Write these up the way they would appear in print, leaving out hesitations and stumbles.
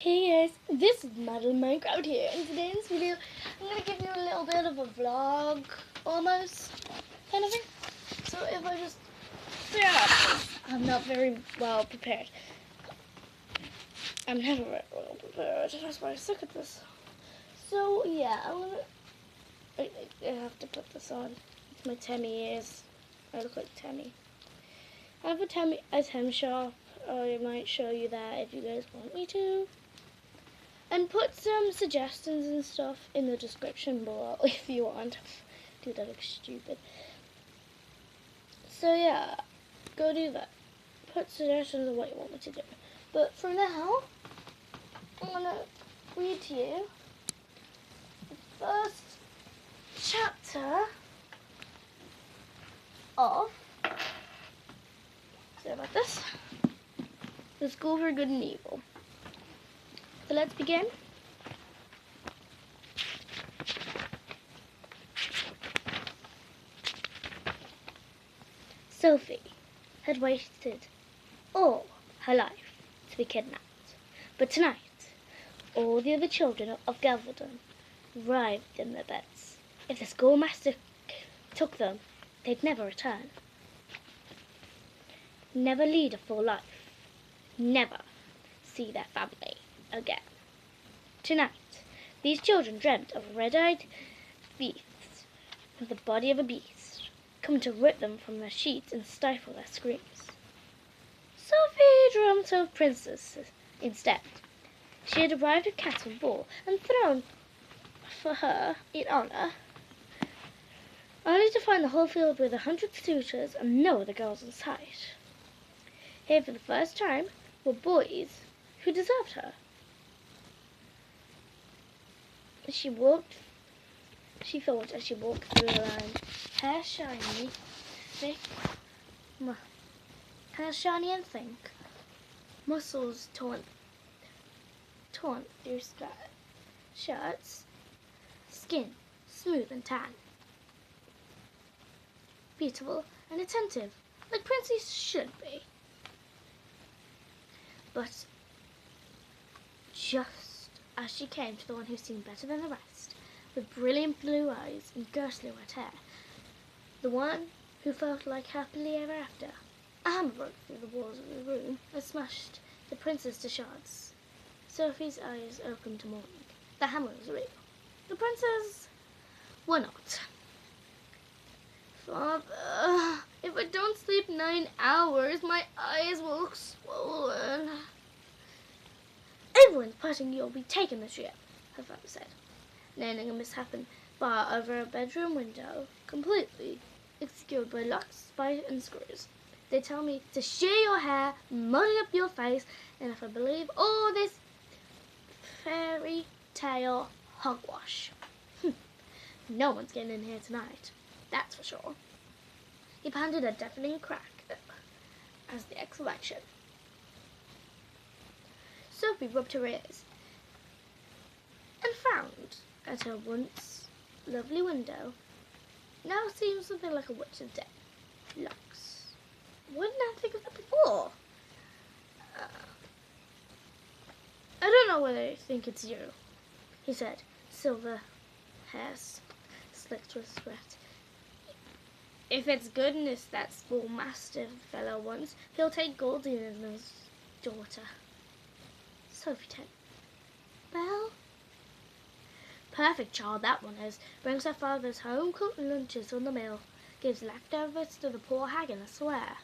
Hey guys, this is Madeline Minecraft here, and today in this video I'm going to give you a little bit of a vlog, almost, kind of thing. So if I just I'm not very well prepared. I'm never very well prepared, that's why I suck at this. So yeah, I have to put this on. It's my Tammy ears. I look like Tammy. I have a Tem shop. I might show you that if you guys want me to. And put some suggestions and stuff in the description below if you want. Dude, that looks stupid. So yeah, go do that. Put suggestions of what you want me to do. But for now, I'm going to read to you the first chapter of, sorry about this, The School for Good and Evil. So let's begin. Sophie had waited all her life to be kidnapped. But tonight, all the other children of Galveston arrived in their beds. If the schoolmaster took them, they'd never return. Never lead a full life. Never see their family again. Tonight, these children dreamt of a red-eyed beast with the body of a beast, come to rip them from their sheets and stifle their screams. Sophie dreamt of princesses instead. She had arrived at Castle Ball and thrown for her in honor, only to find the whole field with 100 suitors and no other girls in sight. Here for the first time were boys who deserved her. She thought as she walked through the line, hair shiny, and thick, muscles torn through shirts, skin smooth and tan. Beautiful and attentive, like princes should be. But just as she came to the one who seemed better than the rest, with brilliant blue eyes and ghostly wet hair, the one who felt like happily ever after, a hammer broke through the walls of the room and smashed the princess to shards. Sophie's eyes opened to morning. The hammer was real. The princess were not. Father, if I don't sleep 9 hours, my eyes will look swollen. Everyone's parting you'll be taken this year, her father said, nailing a misshapen bar over a bedroom window, completely obscured by locks, spikes, and screws. They tell me to shear your hair, muddy up your face, and if I believe all this fairy tale hogwash, no one's getting in here tonight, that's for sure. He pounded a deafening crack as the exclamation. Sophie rubbed her ears and frowned at her once lovely window. Now seemed something like a witch's den. Locks. Why didn't I think of that before? I don't know whether I think it's you, he said, silver hair slicked with sweat. If it's goodness that schoolmaster fellow wants, he'll take Goldie as his daughter. Sophie said, well, perfect child that one is. Brings her father's home-cooked lunches on the mill. Gives leftovers to the poor hag, and I swear.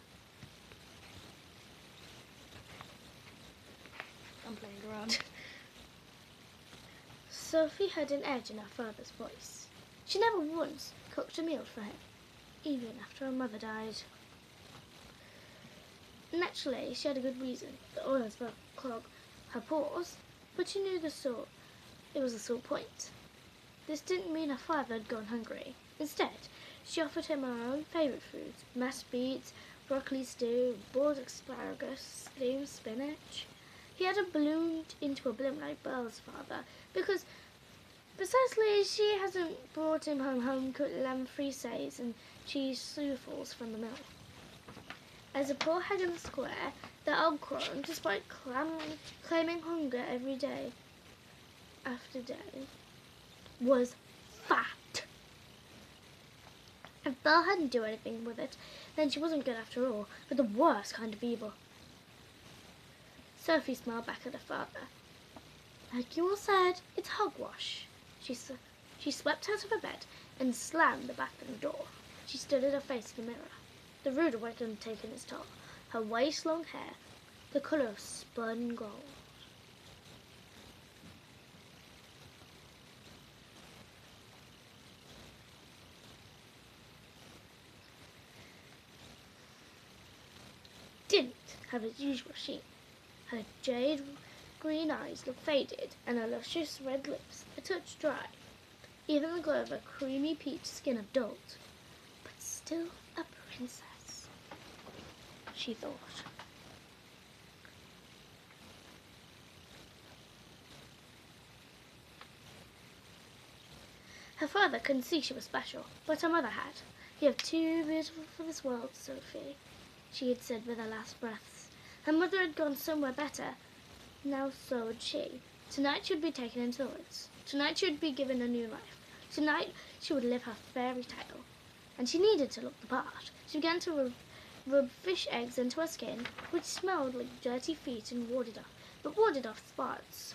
I'm playing around. Sophie heard an edge in her father's voice. She never once cooked a meal for him, even after her mother died. Naturally, she had a good reason. The oils would clog her pores, but she knew it was a sore point. This didn't mean her father had gone hungry. Instead, she offered him her own favourite foods: mashed beets, broccoli stew, boiled asparagus, steamed spinach. He had ballooned into a blimp like Belle's father, because precisely she hasn't brought him home-cooked lamb frises and cheese souffles from the mill. As a poor hag in the square, The Elkron, despite claiming hunger every day after day, was fat. If Belle hadn't done anything with it, then she wasn't good after all, but the worst kind of evil. Sophie smiled back at her father. Like you all said, it's hogwash. She swept out of her bed and slammed the bathroom door. She stood at her face in the mirror. The rude awakening had taken its toll. Her waist-long hair, the colour of spun gold. Didn't have its usual sheen. Her jade green eyes looked faded, and her luscious red lips a touch dry. Even the glow of her creamy peach skin had dulled. But still a princess, she thought. Her father couldn't see she was special, but her mother had. "You're too beautiful for this world, Sophie," she had said with her last breaths. Her mother had gone somewhere better. Now so would she. Tonight she would be taken into the woods. Tonight she would be given a new life. Tonight she would live her fairy tale. And she needed to look the part. She began to rub fish eggs into her skin, which smelled like dirty feet and warded off spots.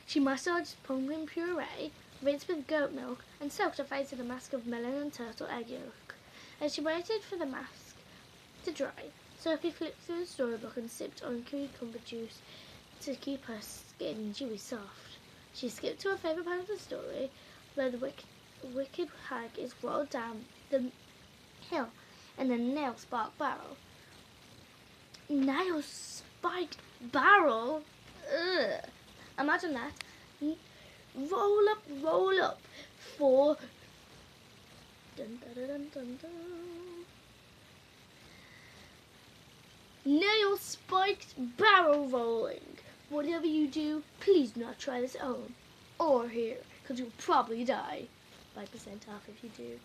She massaged pumpkin puree, rinsed with goat milk, and soaked her face with a mask of melon and turtle egg yolk. As she waited for the mask to dry, Sophie flipped through the storybook and sipped on cucumber juice to keep her skin dewy soft. She skipped to her favourite part of the story, where the wicked hag is rolled down the hill in a nail-spiked barrel. Nail-spiked barrel? Ugh! Imagine that. Roll up for... Dun, dun, dun, dun, dun. Nail-spiked barrel rolling. Whatever you do, please do not try this at home. Or here, because you'll probably die. 5% off if you do.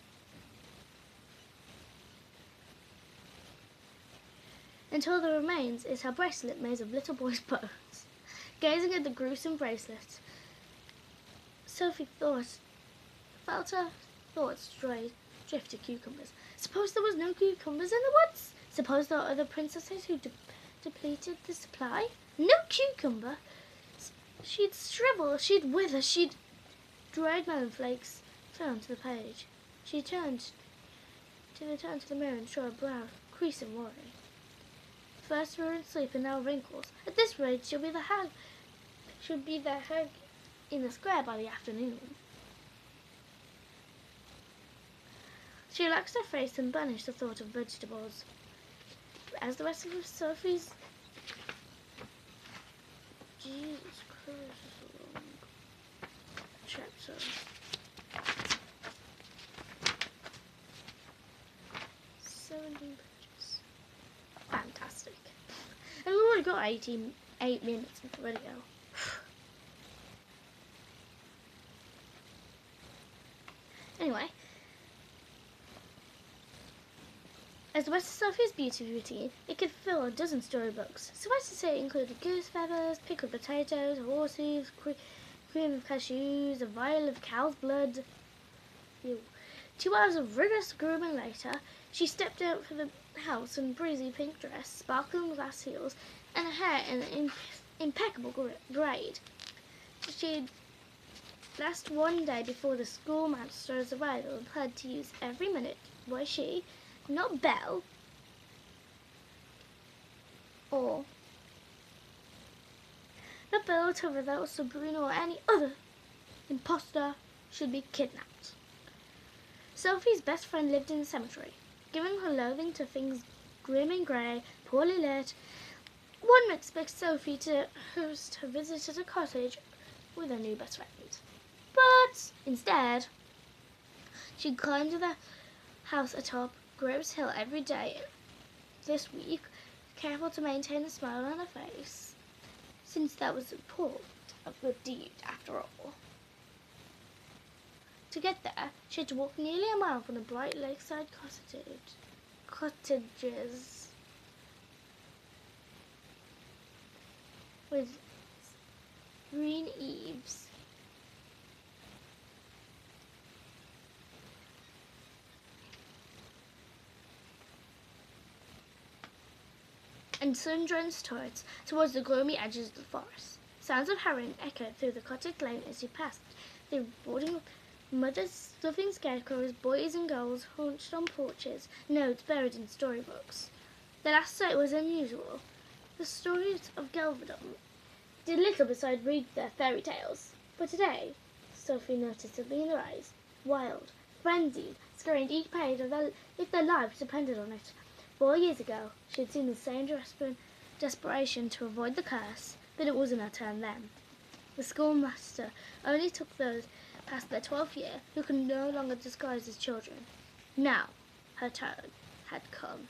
Until the remains is her bracelet made of little boys' bones. Gazing at the gruesome bracelet, Sophie felt her thoughts drift to cucumbers. Suppose there was no cucumbers in the woods? Suppose there were other princesses who depleted the supply? No cucumber? She'd shrivel, she'd wither, she'd... Dried melon flakes fell onto the page. She turned to the mirror and saw her brow crease in worry. First we were in sleep and now wrinkles. At this rate, she'll be the hag in the square by the afternoon. She relaxed her face and banished the thought of vegetables. As the rest of Sophie's... Jesus Christ, this is a long chapter. Fantastic. And we've already got 8 minutes of the video. Anyway, as the rest of Sophie's beauty routine, it could fill a dozen storybooks. Suffice to say, it included goose feathers, pickled potatoes, horse hooves, cream of cashews, a vial of cow's blood. Ew. 2 hours of rigorous grooming later, she stepped out for the house in a breezy pink dress, sparkling glass heels, and hair in an impeccable braid. She'd last one day before the schoolmaster's arrival and planned to use every minute. Why she, not Belle, or not Belle, without Sabrina or any other imposter, should be kidnapped. Sophie's best friend lived in the cemetery. Giving her loathing to things grim and grey, poorly lit, one would expect Sophie to host her visit at a cottage with her new best friend. But instead, she climbed to the house atop Groves Hill every day this week, careful to maintain a smile on her face, since that was a good deed after all. To get there, she had to walk nearly a mile from the bright lakeside cottages. with green eaves. And sun-drenched turrets towards the gloomy edges of the forest. Sounds of herring echoed through the cottage lane as you passed. The boarding mothers stuffing scarecrows, boys and girls hunched on porches, notes buried in storybooks. The last sight was unusual. The stories of Gelverdom did little beside read their fairy tales. But today, Sophie noticed something in their eyes. Wild, frenzied, scurrying each page as if their lives depended on it. 4 years ago, she had seen the same desperation to avoid the curse, but it wasn't her turn then. The schoolmaster only took those past their 12th year who could no longer disguise as children. Now, her turn had come.